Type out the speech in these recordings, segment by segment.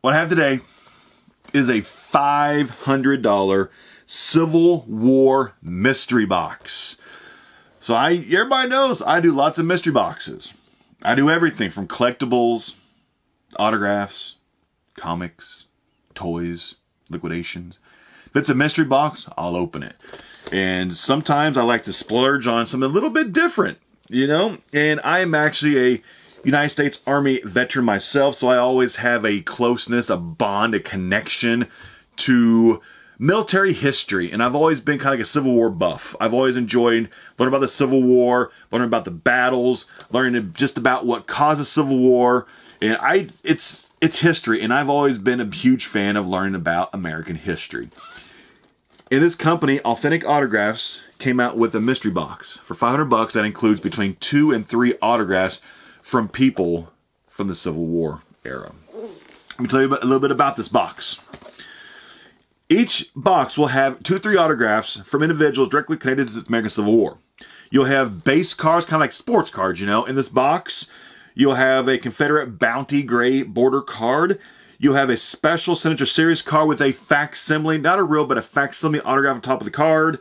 what I have today is a $500 Civil War mystery box. So everybody knows I do lots of mystery boxes. I do everything from collectibles, autographs, comics, toys, liquidations. If it's a mystery box, I'll open it. And sometimes I like to splurge on something a little bit different, you know? And I am actually a United States Army veteran myself, so I always have a closeness, a bond, a connection to military history. And I've always been kind of like a Civil War buff. I've always enjoyed learning about the Civil War, learning about the battles, learning just about what caused the Civil War. And it's history, and I've always been a huge fan of learning about American history. And this company, Authentic Autographs, came out with a mystery box for $500 that includes between 2 and 3 autographs from people from the Civil War era. Let me tell you a little bit about this box. Each box will have 2 to 3 autographs from individuals directly connected to the American Civil War. You'll have base cards, kind of like sports cards, you know, in this box. You'll have a Confederate bounty gray border card. You'll have a special Signature Series card with a facsimile, not a real, but a facsimile autograph on top of the card.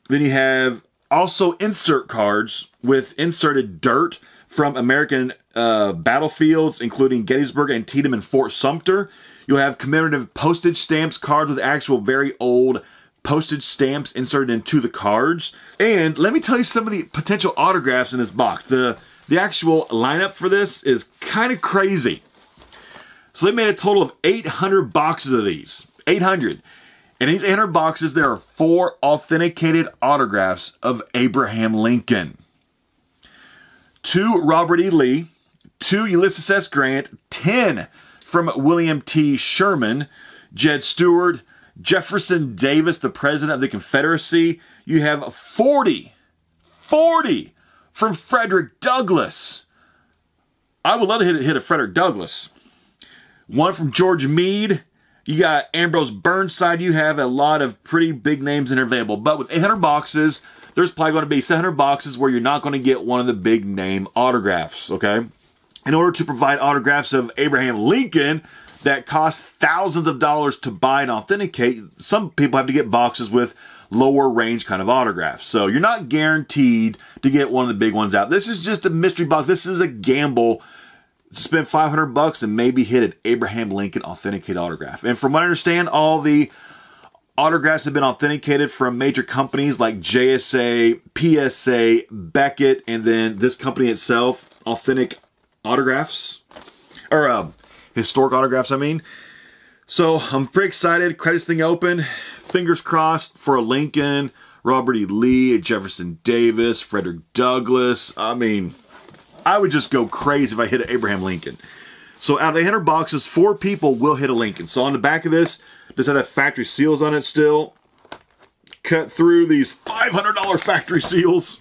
Then you have also insert cards with inserted dirt from American battlefields, including Gettysburg, Antietam, and Fort Sumter. You'll have commemorative postage stamps cards with actual very old postage stamps inserted into the cards. And let me tell you some of the potential autographs in this box. The actual lineup for this is kind of crazy. So they made a total of 800 boxes of these. 800. In these 800 boxes, there are 4 authenticated autographs of Abraham Lincoln, 2 Robert E. Lee, 2 Ulysses S. Grant, 10 from William T. Sherman, Jed Stewart, Jefferson Davis, the President of the Confederacy. You have 40 from Frederick Douglass. I would love to hit a Frederick Douglass. 1 from George Meade. You got Ambrose Burnside. You have a lot of pretty big names in there available. But with 800 boxes, there's probably going to be 700 boxes where you're not going to get one of the big name autographs, okay? In order to provide autographs of Abraham Lincoln that cost thousands of dollars to buy and authenticate, some people have to get boxes with lower range kind of autographs. So you're not guaranteed to get one of the big ones out. This is just a mystery box. This is a gamble to spend $500 and maybe hit an Abraham Lincoln authenticated autograph. And from what I understand, all the autographs have been authenticated from major companies like JSA, PSA, Beckett, and then this company itself, Authentic Autographs, or Historic Autographs, I mean. So I'm pretty excited. Crack this thing open. Fingers crossed for a Lincoln, Robert E. Lee, a Jefferson Davis, Frederick Douglass. I mean, I would just go crazy if I hit an Abraham Lincoln. So out of the 800 boxes, 4 people will hit a Lincoln. So on the back of this, does have that factory seals on it still. Cut through these $500 factory seals.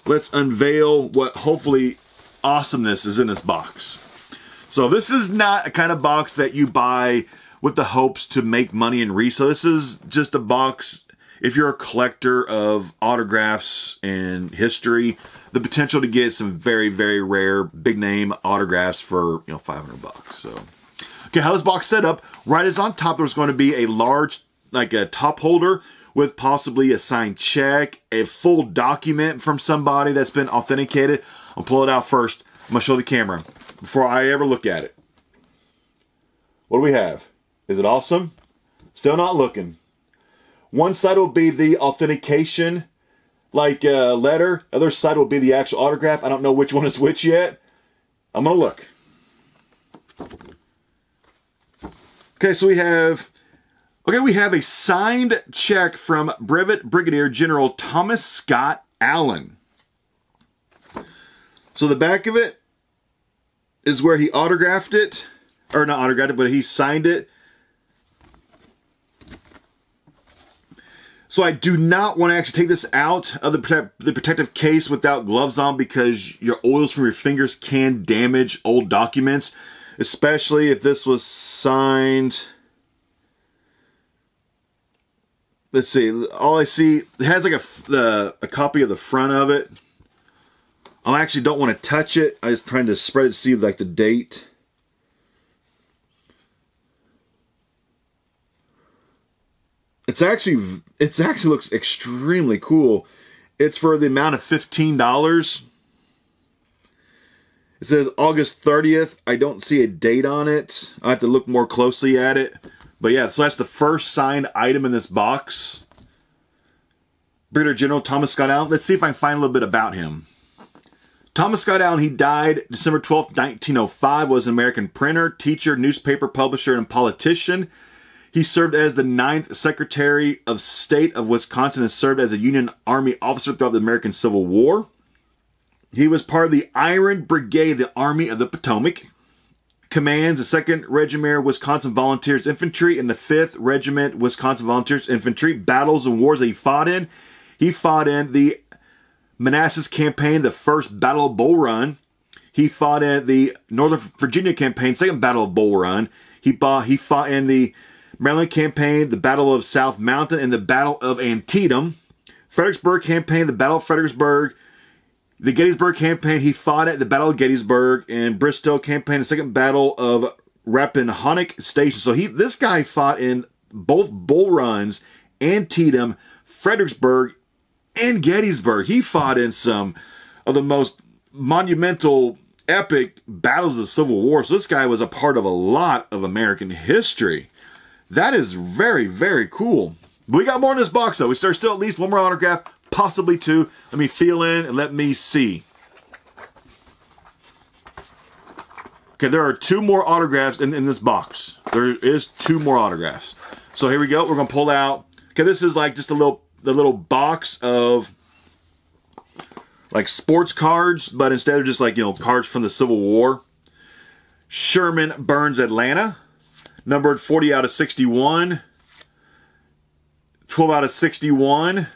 Let's unveil what hopefully awesomeness is in this box. So this is not a kind of box that you buy with the hopes to make money and resell. This is just a box, if you're a collector of autographs and history, the potential to get some very, very rare big name autographs for, you know, $500. So, okay, how this box set up, right as on top, there's going to be a large, like a top holder with possibly a signed check, a full document from somebody that's been authenticated. I'll pull it out first. I'm going to show the camera before I ever look at it. What do we have? Is it awesome? Still not looking. One side will be the authentication, like letter. Other side will be the actual autograph. I don't know which one is which yet. I'm going to look. Okay, so we have a signed check from Brevet Brigadier General Thomas Scott Allen. So the back of it is where he autographed it, or not autographed it, but he signed it. So I do not want to actually take this out of the protective case without gloves on, because your oils from your fingers can damage old documents, especially if this was signed. Let's see. All I see, it has like a copy of the front of it. I actually don't want to touch it. I'm just trying to spread it to see like the date. It actually looks extremely cool. It's for the amount of $15. It says August 30th. I don't see a date on it. I have to look more closely at it. But yeah, so that's the first signed item in this box. Brigadier General Thomas Scott Allen. Let's see if I can find a little bit about him. Thomas Scott Allen, he died December 12th, 1905, was an American printer, teacher, newspaper publisher, and politician. He served as the 9th Secretary of State of Wisconsin and served as a Union Army officer throughout the American Civil War. He was part of the Iron Brigade, the Army of the Potomac. Commands the 2nd Regiment Wisconsin Volunteers Infantry and the 5th Regiment Wisconsin Volunteers Infantry. Battles and wars that he fought in. He fought in the Manassas Campaign, the first Battle of Bull Run. He fought in the Northern Virginia Campaign, second Battle of Bull Run. He fought in the Maryland Campaign, the Battle of South Mountain, and the Battle of Antietam. Fredericksburg Campaign, the Battle of Fredericksburg. The Gettysburg Campaign, he fought at the Battle of Gettysburg. And Bristow Campaign, the second Battle of Rappahannock Station. So this guy fought in both Bull Runs, Antietam, Fredericksburg, and Gettysburg. He fought in some of the most monumental, epic battles of the Civil War. So this guy was a part of a lot of American history. That is very, very cool. But we got more in this box, though. There's still at least one more autograph, possibly two. Let me feel in and let me see. Okay, there are two more autographs in this box. There is two more autographs. So here we go. We're going to pull out. Okay, this is like just the little box of like sports cards, but instead of just like, cards from the Civil War. Sherman Burns Atlanta. Numbered 40 out of 61. 12 out of 61.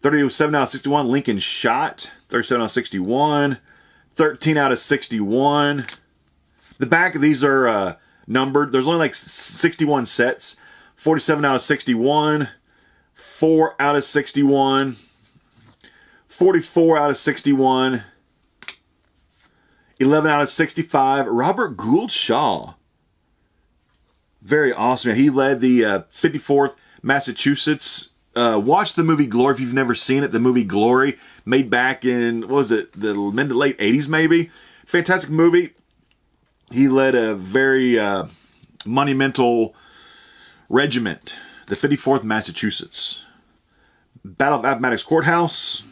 37 out of 61. Lincoln Shot. 37 out of 61. 13 out of 61. The back of these are numbered. There's only like 61 sets. 47 out of 61. 4 out of 61. 44 out of 61. 11 out of 65. Robert Gould Shaw. Very awesome. He led the 54th Massachusetts. Watch the movie Glory if you've never seen it. The movie Glory, made back in, what was it, the mid to late 80s maybe? Fantastic movie. He led a very monumental regiment, the 54th Massachusetts. Battle of Appomattox Courthouse.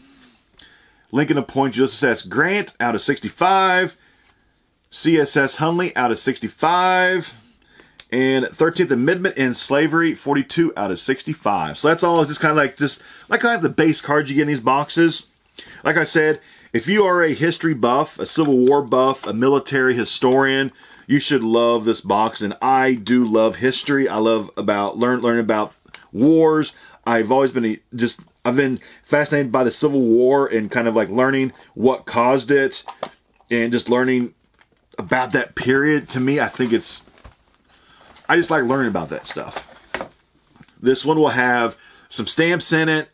Lincoln appoints Ulysses S. Grant out of 65. CSS Hunley out of 65. And 13th Amendment in Slavery, 42 out of 65. So that's all just kind of like the base cards you get in these boxes. Like I said, if you are a history buff, a Civil War buff, a military historian, you should love this box. And I do love history. I love learning about wars. I've always been I've been fascinated by the Civil War and kind of like learning what caused it and just learning about that period. To me, I just like learning about that stuff. This one will have some stamps in it,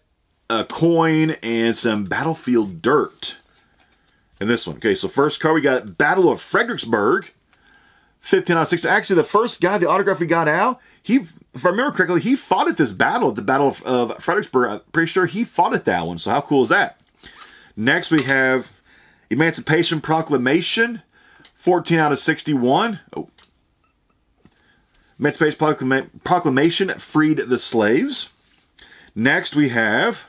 a coin, and some battlefield dirt. In this one. Okay, so first card we got Battle of Fredericksburg. 15 out of 16. Actually, the first guy, the autograph we got out, if I remember correctly, he fought at this battle, at the Battle of Fredericksburg. I'm pretty sure he fought at that one. So how cool is that? Next we have Emancipation Proclamation. 14 out of 61. Oh. Emancipation Proclamation freed the slaves. Next we have,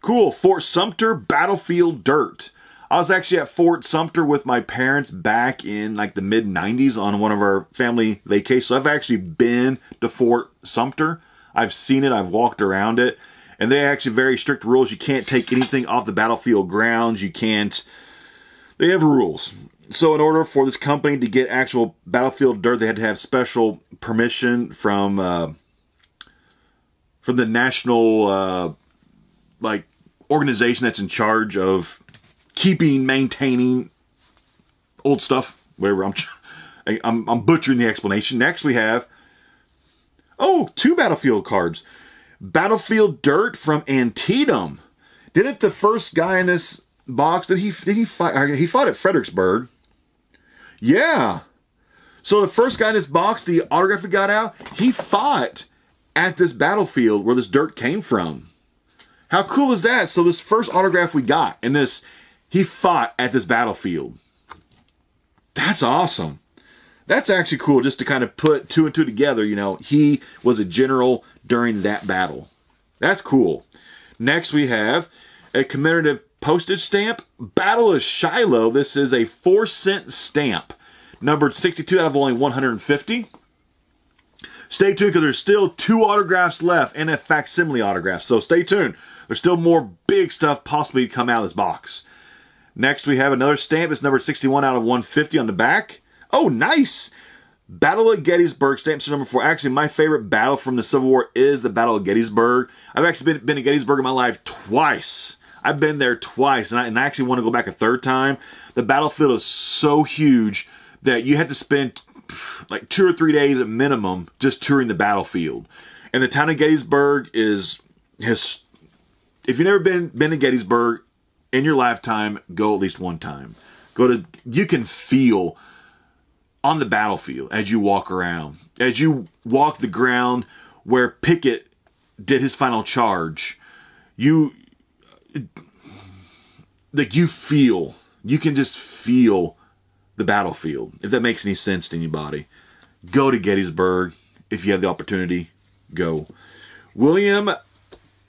cool, Fort Sumter Battlefield Dirt. I was actually at Fort Sumter with my parents back in like the mid-90s on one of our family vacations. So I've actually been to Fort Sumter. I've seen it. I've walked around it. And they actually very strict rules. You can't take anything off the battlefield grounds. You can't. They have rules. So in order for this company to get actual battlefield dirt, they had to have special permission from the national organization that's in charge of maintaining old stuff. Whatever. I'm butchering the explanation. Next we have two battlefield cards. Battlefield Dirt from Antietam. Didn't the first guy in this box did he fight? He fought at Fredericksburg. Yeah. So the first guy in this box, the autograph we got out, he fought at this battlefield where this dirt came from. How cool is that? So this first autograph we got, and this, he fought at this battlefield. That's awesome. That's actually cool just to kind of put two and two together. You know, he was a general during that battle. That's cool. Next we have a commemorative postage stamp, Battle of Shiloh. This is a 4-cent stamp, numbered 62 out of only 150. Stay tuned because there's still 2 autographs left and a facsimile autograph. So stay tuned. There's still more big stuff possibly to come out of this box. Next we have another stamp. It's numbered 61 out of 150 on the back. Oh, nice! Battle of Gettysburg, stamp number 4. Actually, my favorite battle from the Civil War is the Battle of Gettysburg. I've actually been to Gettysburg in my life twice. I've been there twice, and I actually want to go back a third time. The battlefield is so huge that you have to spend like 2 or 3 days at minimum just touring the battlefield. And the town of Gettysburg is, if you've never been to Gettysburg in your lifetime, go at least one time. You can feel on the battlefield as you walk around, as you walk the ground where Pickett did his final charge. You can just feel the battlefield, if that makes any sense to anybody. Go to Gettysburg if you have the opportunity. Go. William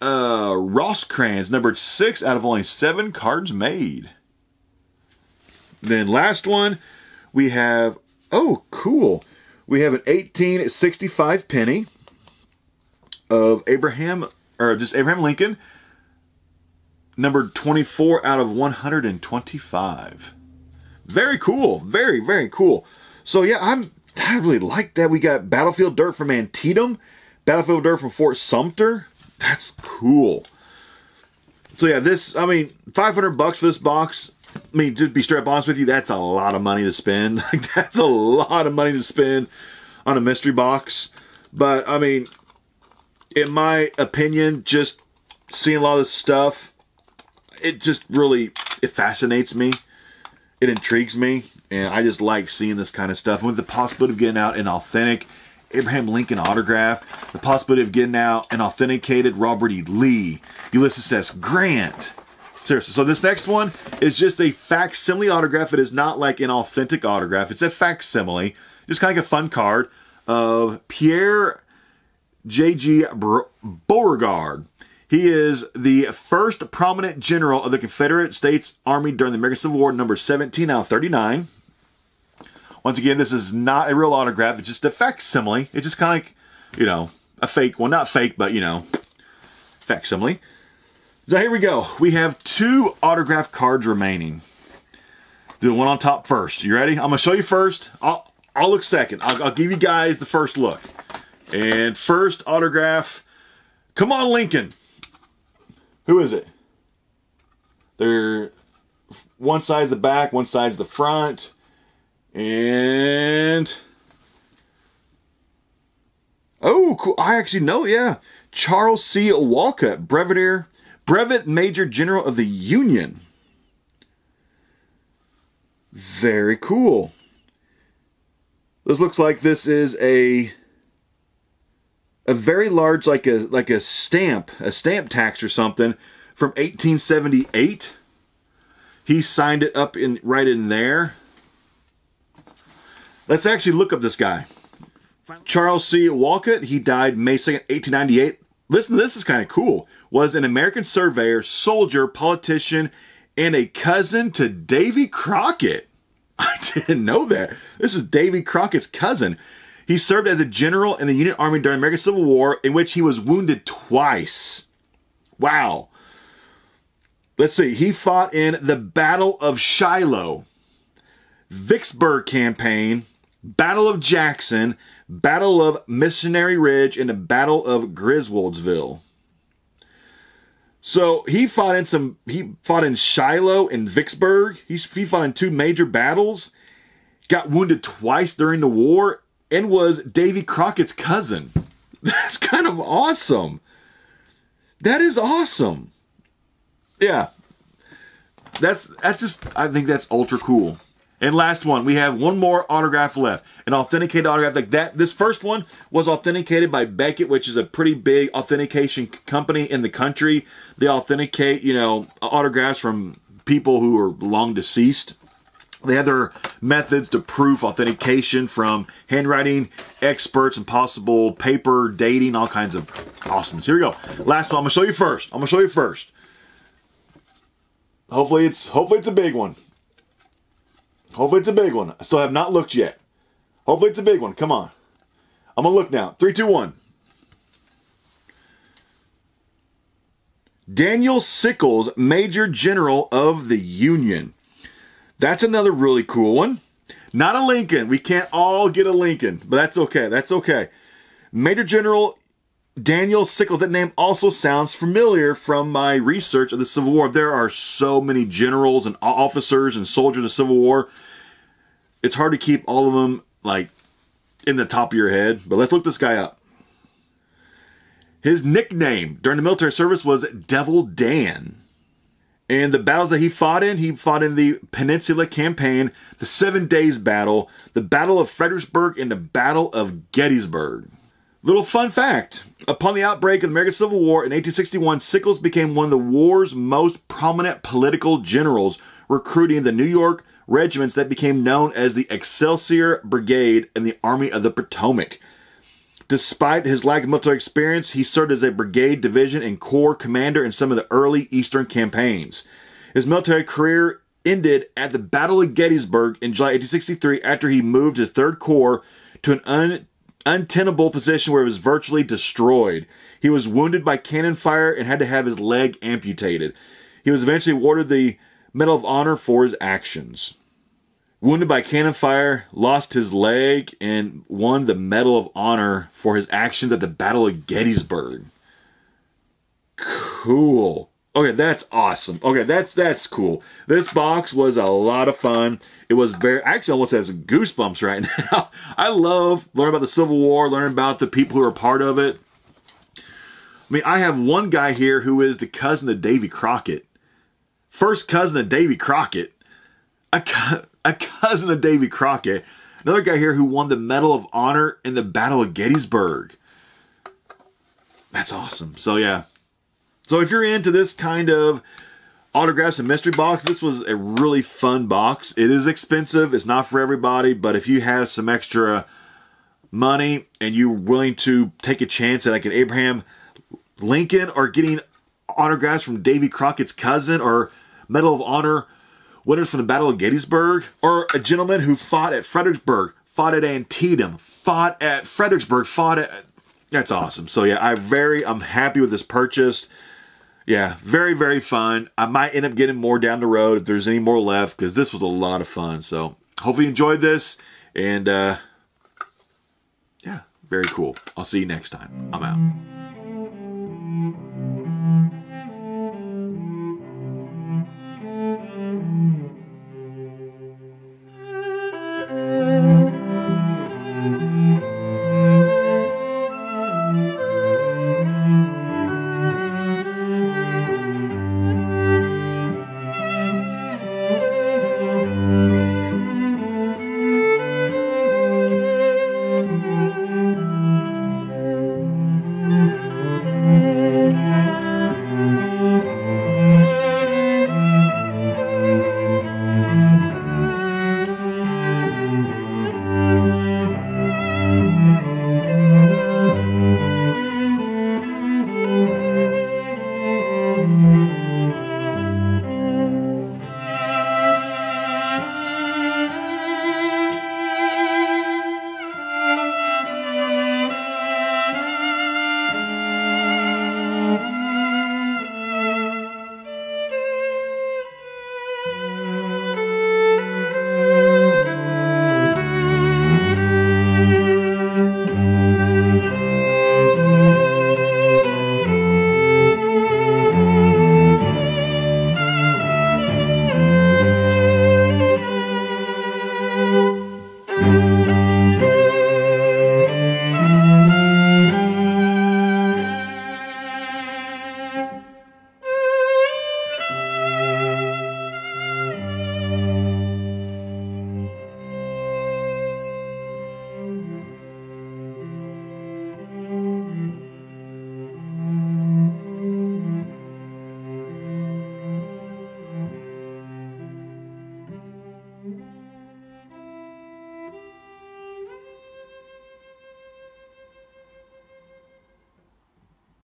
Rosecrans, numbered 6 out of only 7 cards made. Then last one, we have, oh cool, we have an 1865 penny of Abraham Lincoln, numbered 24 out of 125. Very cool. Very, very cool. So yeah, I really like that. We got battlefield dirt from Antietam, battlefield dirt from Fort Sumter. That's cool. So yeah, this, I mean, $500 for this box. I mean, to be straight up honest with you, that's a lot of money to spend. Like, that's a lot of money to spend on a mystery box. But I mean, in my opinion, just seeing a lot of this stuff, it just really, it fascinates me. It intrigues me, and I just like seeing this kind of stuff. And with the possibility of getting out an authentic Abraham Lincoln autograph, the possibility of getting out an authenticated Robert E. Lee, Ulysses S. Grant. Seriously, so this next one is just a facsimile autograph. It is not like an authentic autograph. It's a facsimile. Just kind of like a fun card of Pierre J.G. Beauregard. He is the first prominent general of the Confederate States Army during the American Civil War, number 17 out of 39. Once again, this is not a real autograph. It's just a facsimile. It's just kind of like, you know, a fake, well, not fake, but, you know, facsimile. So here we go. We have 2 autograph cards remaining. Do the one on top first. You ready? I'm going to show you first. I'll look second. I'll give you guys the first look. And first autograph. Come on, Lincoln. Who is it? They're one side's the back, one side's the front. And oh, cool. I actually know, yeah. Charles C. Walcott, Brevet Major General of the Union. Very cool. This looks like this is a very large, like a stamp tax or something from 1878. He signed it up right in there. Let's actually look up this guy. Charles C. Walcott, he died May 2nd, 1898. Listen, this is kind of cool. Was an American surveyor, soldier, politician, and a cousin to Davy Crockett. I didn't know that. This is Davy Crockett's cousin. He served as a general in the Union Army during the American Civil War, in which he was wounded twice. Wow. Let's see. He fought in the Battle of Shiloh, Vicksburg Campaign, Battle of Jackson, Battle of Missionary Ridge, and the Battle of Griswoldsville. So he fought in Shiloh and Vicksburg. He fought in 2 major battles, got wounded twice during the war, and was Davy Crockett's cousin. That's kind of awesome. That is awesome. Yeah. That's just, I think that's ultra cool. And last one, we have one more autograph left. An authenticated autograph like that. This first one was authenticated by Beckett, which is a pretty big authentication company in the country. They authenticate, you know, autographs from people who are long deceased. They have their methods to proof authentication from handwriting experts and possible paper dating, all kinds of awesomeness. Here we go. Last one, I'm gonna show you first. Hopefully it's a big one. Hopefully it's a big one. I still have not looked yet. Hopefully it's a big one. Come on. I'm going to look now. 3, 2, 1. Daniel Sickles, Major General of the Union. That's another really cool one. Not a Lincoln. We can't all get a Lincoln, but that's okay. That's okay. Major General Daniel Sickles. That name also sounds familiar from my research of the Civil War. There are so many generals and officers and soldiers in the Civil War. It's hard to keep all of them like in the top of your head, but let's look this guy up. His nickname during the military service was Devil Dan. And the battles that he fought in the Peninsula Campaign, the 7 Days Battle, the Battle of Fredericksburg, and the Battle of Gettysburg. Little fun fact, upon the outbreak of the American Civil War in 1861, Sickles became one of the war's most prominent political generals, recruiting the New York regiments that became known as the Excelsior Brigade in the Army of the Potomac. Despite his lack of military experience, he served as a brigade, division, and corps commander in some of the early Eastern campaigns. His military career ended at the Battle of Gettysburg in July 1863 after he moved his 3rd Corps to an untenable position where it was virtually destroyed. He was wounded by cannon fire and had to have his leg amputated. He was eventually awarded the Medal of Honor for his actions. Wounded by cannon fire, lost his leg, and won the Medal of Honor for his actions at the Battle of Gettysburg. Cool. Okay, that's awesome. Okay, that's cool. This box was a lot of fun. It was actually almost has goosebumps right now. I love learning about the Civil War, learning about the people who are part of it. I mean, I have one guy here who is the cousin of Davy Crockett. First cousin of Davy Crockett. A cousin of Davy Crockett. Another guy here who won the Medal of Honor in the Battle of Gettysburg. That's awesome. So, yeah. So, if you're into this kind of autographs and mystery box, this was a really fun box. It is expensive. It's not for everybody. But if you have some extra money and you're willing to take a chance at like an Abraham Lincoln or getting autographs from Davy Crockett's cousin or Medal of Honor winners from the Battle of Gettysburg, or a gentleman who fought at Fredericksburg, fought at Antietam, fought at Fredericksburg, that's awesome. So yeah, I'm happy with this purchase. Yeah, very, very fun. I might end up getting more down the road if there's any more left, because this was a lot of fun. So hopefully you enjoyed this, and yeah, very cool. I'll see you next time. I'm out.